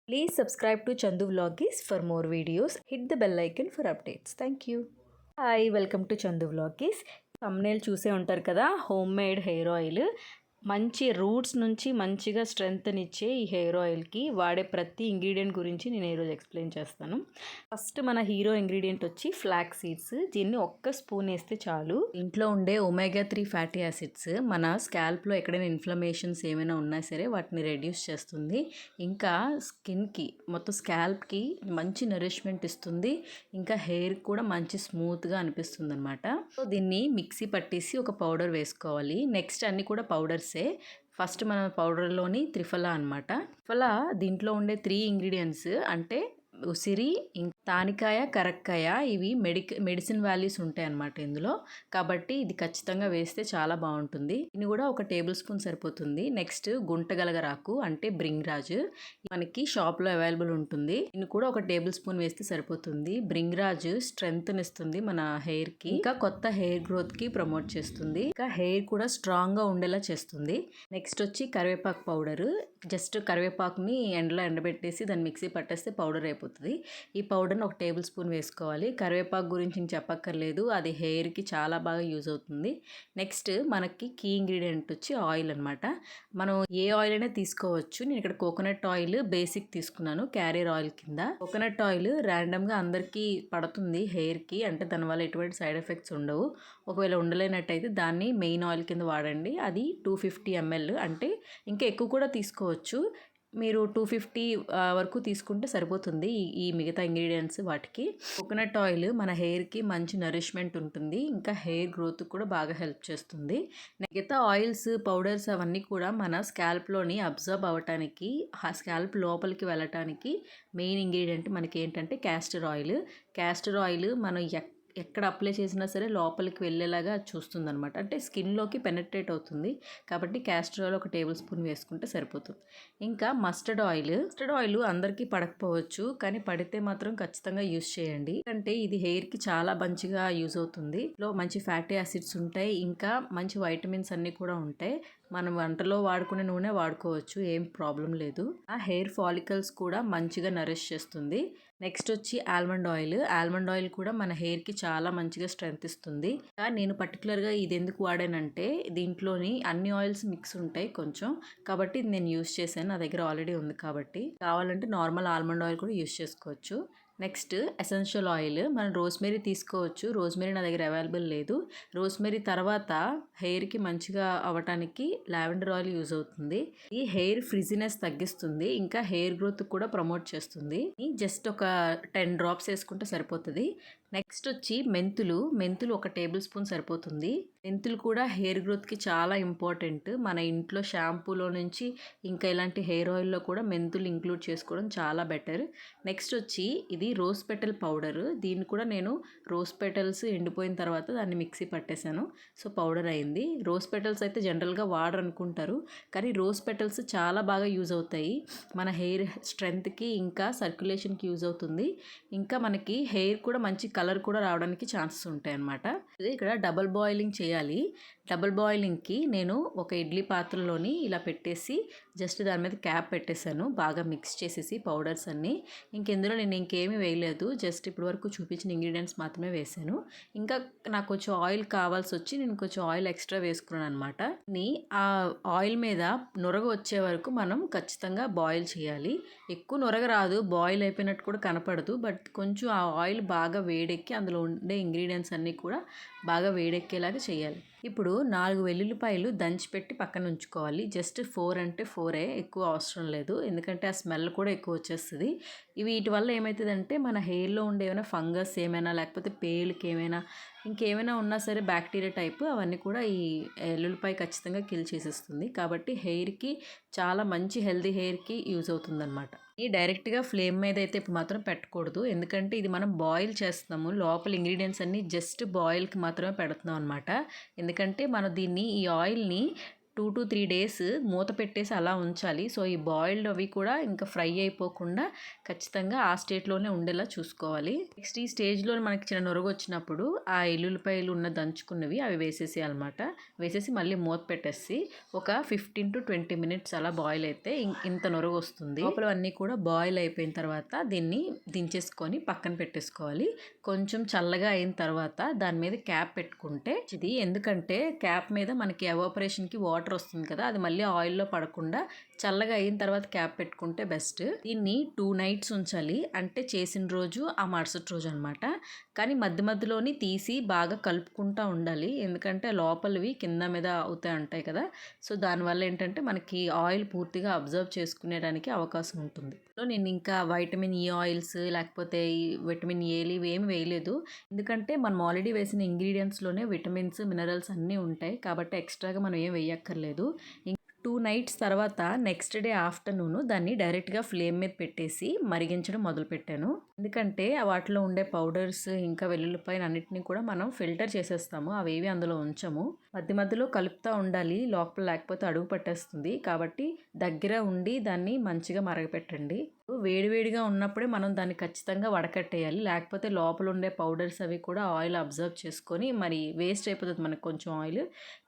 Please subscribe to Chandu Vloggies for more videos. Hit the bell icon for updates. Thank you. Hi, welcome to Chandu Vloggies. thumbnail చూసే ఉంటారు కదా, home made hair oil. మంచి roots నుంచి మంచిగా స్ట్రెంగ్త్నిచ్చే ఈ hair ఆయిల్కి వాడే ప్రతి ingredient గురించి నేను ఈరోజు ఎక్స్ప్లెయిన్ చేస్తాను. ఫస్ట్ మన హీరో ఇంగ్రీడియంట్ వచ్చి ఫ్లాక్ సీడ్స్. దీన్ని ఒక్క స్పూన్ వేస్తే చాలు. ఇంట్లో ఉండే ఒమేగా 3 ఫ్యాటీ యాసిడ్స్ మన స్కాల్ప్లో ఎక్కడైనా ఇన్ఫ్లమేషన్స్ ఏమైనా ఉన్నా సరే వాటిని రెడ్యూస్ చేస్తుంది. ఇంకా స్కిన్కి మొత్తం స్కాల్ప్కి మంచి నరిష్మెంట్ ఇస్తుంది. ఇంకా హెయిర్ కూడా మంచి స్మూత్గా అనిపిస్తుంది అనమాట. సో దీన్ని మిక్సీ పట్టేసి ఒక పౌడర్ వేసుకోవాలి. నెక్స్ట్ అన్నీ కూడా పౌడర్సే. ఫస్ట్ మన పౌడర్లోని త్రిఫలా అనమాట. త్రిఫలా దీంట్లో ఉండే 3 ఇంగ్రీడియంట్స్ అంటే ఉసిరి, తానికాయ, కరక్కాయ, ఇవి మెడిసిన్ వాల్యూస్ ఉంటాయి అన్నమాట ఇందులో. కాబట్టి ఇది ఖచ్చితంగా వేస్తే చాలా బాగుంటుంది. ఇది కూడా ఒక టేబుల్ స్పూన్ సరిపోతుంది. నెక్స్ట్ గుంటగలగరాకు అంటే బ్రింగ్రాజ్, మనకి షాప్లో అవైలబుల్ ఉంటుంది. ఇది కూడా ఒక టేబుల్ స్పూన్ వేస్తే సరిపోతుంది. బ్రింగ్రాజ్ స్ట్రెంగ్త్ ఇస్తుంది మన హెయిర్కి, ఇంకా కొత్త హెయిర్ గ్రోత్కి ప్రమోట్ చేస్తుంది. ఇంకా హెయిర్ కూడా స్ట్రాంగ్గా ఉండేలా చేస్తుంది. నెక్స్ట్ వచ్చి కరివేపాకు పౌడర్. జస్ట్ కరివేపాకుని ఎండలో ఎండబెట్టేసి దాన్ని మిక్సీ పట్టేస్తే పౌడర్ అయిపోతుంది. ఈ పౌడర్ని ఒక టేబుల్ స్పూన్ వేసుకోవాలి. కరివేపాకు గురించి నేను చెప్పక్కర్లేదు, అది హెయిర్కి చాలా బాగా యూజ్ అవుతుంది. నెక్స్ట్ మనకి కీ ఇంగ్రీడియంట్ వచ్చి ఆయిల్ అనమాట. మనం ఏ ఆయిల్ అయినా తీసుకోవచ్చు. నేను ఇక్కడ కోకోనట్ ఆయిల్ బేసిక్ తీసుకున్నాను క్యారియర్ ఆయిల్ కింద. కోకోనట్ ఆయిల్ ర్యాండమ్గా అందరికీ పడుతుంది హెయిర్కి, అంటే దానివల్ల ఎటువంటి సైడ్ ఎఫెక్ట్స్ ఉండవు. ఒకవేళ ఉండలేనట్టయితే దాన్ని మెయిన్ ఆయిల్ కింద వాడండి. అది 250 ml, అంటే ఇంకా ఎక్కువ కూడా తీసుకోవచ్చు. మీరు 250 వరకు తీసుకుంటే సరిపోతుంది ఈ మిగతా ఇంగ్రీడియంట్స్ వాటికి. కోకోనట్ ఆయిల్ మన హెయిర్కి మంచి నరిష్మెంట్ ఉంటుంది. ఇంకా హెయిర్ గ్రోత్ కూడా బాగా హెల్ప్ చేస్తుంది. మిగతా ఆయిల్స్, పౌడర్స్ అవన్నీ కూడా మన స్కాల్ప్లోని అబ్జర్బ్ అవ్వటానికి, ఆ స్కాల్ప్ లోపలికి వెళ్ళటానికి మెయిన్ ఇంగ్రీడియంట్ మనకి ఏంటంటే క్యాస్టర్ ఆయిల్. క్యాస్టర్ ఆయిల్ మనం ఎక్కడ అప్లై చేసినా సరే లోపలికి వెళ్ళేలాగా చూస్తుంది అనమాట, అంటే స్కిన్లోకి పెనట్రేట్ అవుతుంది. కాబట్టి క్యాస్టర్ ఆయిల్ ఒక టేబుల్ స్పూన్ వేసుకుంటే సరిపోతుంది. ఇంకా మస్టర్డ్ ఆయిల్ అందరికీ పడకపోవచ్చు, కానీ పడితే మాత్రం ఖచ్చితంగా యూస్ చేయండి. అంటే ఇది హెయిర్కి చాలా మంచిగా యూజ్ అవుతుంది. లో మంచి ఫ్యాటీ యాసిడ్స్ ఉంటాయి, ఇంకా మంచి వైటమిన్స్ అన్నీ కూడా ఉంటాయి. మనం వంటలో వాడుకునే నూనె వాడుకోవచ్చు, ఏం ప్రాబ్లం లేదు. ఆ హెయిర్ ఫాలికల్స్ కూడా మంచిగా నరిష్ చేస్తుంది. నెక్స్ట్ వచ్చి ఆల్మండ్ ఆయిల్ కూడా మన హెయిర్కి చాలా మంచిగా స్ట్రెంగ్త్ ఇస్తుంది. నేను పర్టికులర్గా ఇది ఎందుకు వాడానంటే దీంట్లోని అన్ని ఆయిల్స్ మిక్స్ ఉంటాయి కొంచెం, కాబట్టి ఇది నేను యూస్ చేశాను. నా దగ్గర ఆల్రెడీ ఉంది కాబట్టి. కావాలంటే నార్మల్ ఆల్మండ్ ఆయిల్ కూడా యూస్ చేసుకోవచ్చు. నెక్స్ట్ ఎసెన్షియల్ ఆయిల్, మనం రోస్మెరీ తీసుకోవచ్చు. రోస్మెరీ నా దగ్గర అవైలబుల్ లేదు. రోస్మెరీ తర్వాత హెయిర్కి మంచిగా అవ్వటానికి లావెండర్ ఆయిల్ యూజ్ అవుతుంది. ఈ హెయిర్ ఫ్రిజినెస్ తగ్గిస్తుంది, ఇంకా హెయిర్ గ్రోత్ కూడా ప్రమోట్ చేస్తుంది. జస్ట్ ఒక 10 డ్రాప్స్ వేసుకుంటే సరిపోతుంది. నెక్స్ట్ వచ్చి మెంతులు ఒక టేబుల్ స్పూన్ సరిపోతుంది. మెంతులు కూడా హెయిర్ గ్రోత్కి చాలా ఇంపార్టెంట్. మన ఇంట్లో షాంపూలో నుంచి ఇంకా ఇలాంటి హెయిర్ ఆయిల్లో కూడా మెంతులు ఇంక్లూడ్ చేసుకోవడం చాలా బెటర్. నెక్స్ట్ వచ్చి ఇది రోజ్ పెటల్ పౌడర్. దీన్ని కూడా నేను రోజ్ పెటల్స్ ఎండిపోయిన తర్వాత దాన్ని మిక్సీ పట్టేశాను, సో పౌడర్ అయింది. రోజ్ పెటల్స్ అయితే జనరల్గా వాడరు అనుకుంటారు, కానీ రోజ్ పెటల్స్ చాలా బాగా యూజ్ అవుతాయి. మన హెయిర్ స్ట్రెంగ్త్కి ఇంకా సర్క్యులేషన్కి యూజ్ అవుతుంది. ఇంకా మనకి హెయిర్ కూడా మంచి కలర్ కూడా రావడానికి ఛాన్సెస్ ఉంటాయి అన్నమాట. ఇక్కడ డబుల్ బాయిలింగ్ చేయాలి. డబుల్ బాయిలింగ్కి నేను ఒక ఇడ్లీ పాత్రలోని ఇలా పెట్టేసి జస్ట్ దాని మీద క్యాప్ పెట్టేశాను, బాగా మిక్స్ చేసేసి పౌడర్స్ అన్నీ. ఇంకెందులో నేను ఇంకేమీ వేయలేదు, జస్ట్ ఇప్పటి వరకు చూపించిన ఇంగ్రీడియంట్స్ మాత్రమే వేసాను. ఇంకా నాకు కొంచెం ఆయిల్ కావాల్సి వచ్చి నేను కొంచెం ఆయిల్ ఎక్స్ట్రా వేసుకున్నాను అనమాట. ఆ ఆయిల్ మీద నొరగ వచ్చే వరకు మనం ఖచ్చితంగా బాయిల్ చేయాలి. ఎక్కువ నొరగ రాదు, బాయిల్ అయిపోయినట్టు కూడా కనపడదు, బట్ కొంచెం ఆ ఆయిల్ బాగా వేడెక్కి అందులో ఉండే ఇంగ్రీడియంట్స్ అన్నీ కూడా బాగా వేడెక్కేలాగా చేయాలి. ఇప్పుడు 4 వెల్లుల్లిపాయలు దంచిపెట్టి పక్కన ఉంచుకోవాలి. జస్ట్ 4 అంటే 4, ఎక్కువ అవసరం లేదు, ఎందుకంటే ఆ స్మెల్ కూడా ఎక్కువ వచ్చేస్తుంది. వీటి వల్ల ఏమవుతుందంటే మన హెయిర్లో ఉండే ఏమైనా ఫంగస్ ఏమైనా, లేకపోతే పేలుకి ఏమైనా, ఇంకేమైనా ఉన్నా సరే బ్యాక్టీరియా టైప్ అవన్నీ కూడా ఈ ఎల్లుల్లిపాయ ఖచ్చితంగా కిల్ చేసేస్తుంది. కాబట్టి హెయిర్కి చాలా మంచి హెల్తీ హెయిర్కి యూజ్ అవుతుందన్నమాట. ఈ డైరెక్ట్గా ఫ్లేమ్ మీద అయితే ఇప్పుడు మాత్రం పెట్టకూడదు, ఎందుకంటే ఇది మనం బాయిల్ చేస్తున్నాము. లోపల ఇంగ్రీడియంట్స్ అన్నీ జస్ట్ బాయిల్కి మాత్రమే పెడుతున్నాం అనమాట. ఎందుకంటే మనం ఈ ఆయిల్ని to 3 డేస్ మూత పెట్టేసి అలా ఉంచాలి. సో ఈ బాయిల్డ్ అవి కూడా ఇంకా ఫ్రై అయిపోకుండా ఖచ్చితంగా ఆ స్టేట్లోనే ఉండేలా చూసుకోవాలి. నెక్స్ట్ ఈ స్టేజ్లో మనకి చిన్న నొరగ వచ్చినప్పుడు ఆ ఎల్లుల్లిపాయలు ఉన్న దంచుకున్నవి అవి వేసేసేయాలన్నమాట. వేసేసి మళ్ళీ మూత పెట్టేసి ఒక 15 to 20 మినిట్స్ అలా బాయిల్ అయితే ఇంత నొరగ వస్తుంది. లోపల అన్నీ కూడా బాయిల్ అయిపోయిన తర్వాత దీన్ని దించేసుకొని పక్కన పెట్టేసుకోవాలి. కొంచెం చల్లగా అయిన తర్వాత దాని మీద క్యాప్ పెట్టుకుంటే ఇది, ఎందుకంటే క్యాప్ మీద మనకి ఎవాపరేషన్కి వాటర్ వస్తుంది కదా, అది మళ్ళీ ఆయిల్లో పడకుండా చల్లగా అయిన తర్వాత క్యాప్ పెట్టుకుంటే బెస్ట్. దీన్ని 2 nights ఉంచాలి, అంటే చేసిన రోజు ఆ మరుసటి రోజు అనమాట. కానీ మధ్య మధ్యలోని తీసి బాగా కలుపుకుంటూ ఉండాలి, ఎందుకంటే లోపలివి కింద మీద అవుతాయి ఉంటాయి కదా. సో దానివల్ల ఏంటంటే మనకి ఆయిల్ పూర్తిగా అబ్జర్వ్ చేసుకునేడానికి అవకాశం ఉంటుంది. సో నేను ఇంకా వైటమిన్ ఈ ఆయిల్స్ లేకపోతే ఈ విటమిన్ ఏలు ఇవి ఏమి వేయలేదు, ఎందుకంటే మనం ఆల్రెడీ వేసిన ఇంగ్రీడియంట్స్లోనే విటమిన్స్ మినరల్స్ అన్నీ ఉంటాయి కాబట్టి ఎక్స్ట్రాగా మనం ఏం వేయక్కర్లేదు. 2 nights తర్వాత నెక్స్ట్ డే ఆఫ్టర్నూన్ దాన్ని డైరెక్ట్గా ఫ్లేమ్ మీద పెట్టేసి మరిగించడం మొదలుపెట్టాను. ఎందుకంటే వాటిలో ఉండే పౌడర్స్ ఇంకా వెల్లుల్లిపాయలు అన్నిటిని కూడా మనం ఫిల్టర్ చేసేస్తాము, అవేవి అందులో ఉంచము. మధ్య మధ్యలో కలుపుతూ ఉండాలి, లోపల లేకపోతే అడుగు పట్టేస్తుంది. కాబట్టి దగ్గర ఉండి దాన్ని మంచిగా మరగపెట్టండి. వేడివేడిగా ఉన్నప్పుడే మనం దాన్ని ఖచ్చితంగా వడకట్టేయాలి, లేకపోతే లోపల ఉండే పౌడర్స్ అవి కూడా ఆయిల్ అబ్జర్వ్ చేసుకొని మరి వేస్ట్ అయిపోతుంది మనకు కొంచెం ఆయిల్.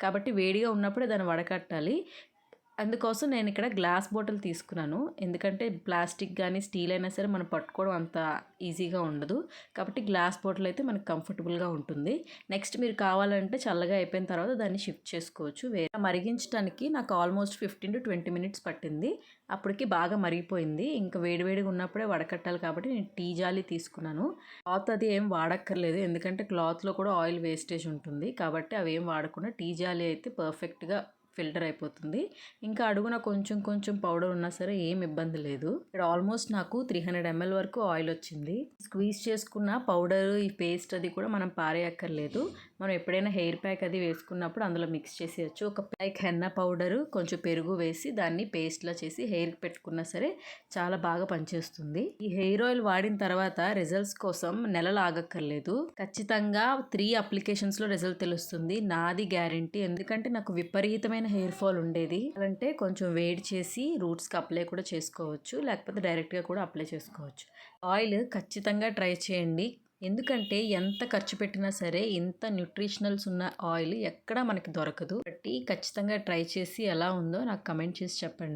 కాబట్టి వేడిగా ఉన్నప్పుడే దాన్ని వడకట్టాలి. అందుకోసం నేను ఇక్కడ గ్లాస్ బాటిల్ తీసుకున్నాను, ఎందుకంటే ప్లాస్టిక్ కానీ స్టీల్ అయినా సరే మనం పట్టుకోవడం అంత ఈజీగా ఉండదు. కాబట్టి గ్లాస్ బాటిల్ అయితే మనకు కంఫర్టబుల్గా ఉంటుంది. నెక్స్ట్ మీరు కావాలంటే చల్లగా అయిపోయిన తర్వాత దాన్ని షిఫ్ట్ చేసుకోవచ్చు. వేరే మరిగించడానికి నాకు ఆల్మోస్ట్ 15 to 20 మినిట్స్ పట్టింది. అప్పటికి బాగా మరిగిపోయింది. ఇంకా వేడివేడిగా ఉన్నప్పుడే వడకట్టాలి కాబట్టి నేను టీ జాలి తీసుకున్నాను. క్లాత్ అది ఏం వాడక్కర్లేదు, ఎందుకంటే క్లాత్లో కూడా ఆయిల్ వేస్టేజ్ ఉంటుంది కాబట్టి అవి ఏం వాడకుండా టీ జాలి అయితే పర్ఫెక్ట్గా ఫిల్టర్ అయిపోతుంది. ఇంకా అడుగున కొంచెం కొంచెం పౌడర్ ఉన్నా సరే ఏం ఇబ్బంది లేదు. ఇక్కడ ఆల్మోస్ట్ నాకు 300 ml వరకు ఆయిల్ వచ్చింది. స్క్వీజ్ చేసుకున్న పౌడర్ ఈ పేస్ట్ అది కూడా మనం పారేయక్కర్లేదు. మనం ఎప్పుడైనా హెయిర్ ప్యాక్ అది వేసుకున్నప్పుడు అందులో మిక్స్ చేసేయచ్చు. ఒక ప్యాక్ హెన్నా పౌడర్ కొంచెం పెరుగు వేసి దాన్ని పేస్ట్లా చేసి హెయిర్కి పెట్టుకున్నా సరే చాలా బాగా పనిచేస్తుంది. ఈ హెయిర్ ఆయిల్ వాడిన తర్వాత రిజల్ట్స్ కోసం నెలలు ఆగక్కర్లేదు, ఖచ్చితంగా 3 అప్లికేషన్స్లో రిజల్ట్ తెలుస్తుంది, నాది గ్యారంటీ. ఎందుకంటే నాకు విపరీతమైన హెయిర్ ఫాల్ ఉండేది, అంటే కొంచెం వేడి చేసి రూట్స్కి అప్లై కూడా చేసుకోవచ్చు, లేకపోతే డైరెక్ట్గా కూడా అప్లై చేసుకోవచ్చు. ఆయిల్ ఖచ్చితంగా ట్రై చేయండి, ఎందుకంటే ఎంత ఖర్చు పెట్టినా సరే ఇంత న్యూట్రిషనల్స్ ఉన్న ఆయిల్ ఎక్కడా మనకి దొరకదు. కాబట్టి ఖచ్చితంగా ట్రై చేసి ఎలా ఉందో నాకు కమెంట్ చేసి చెప్పండి.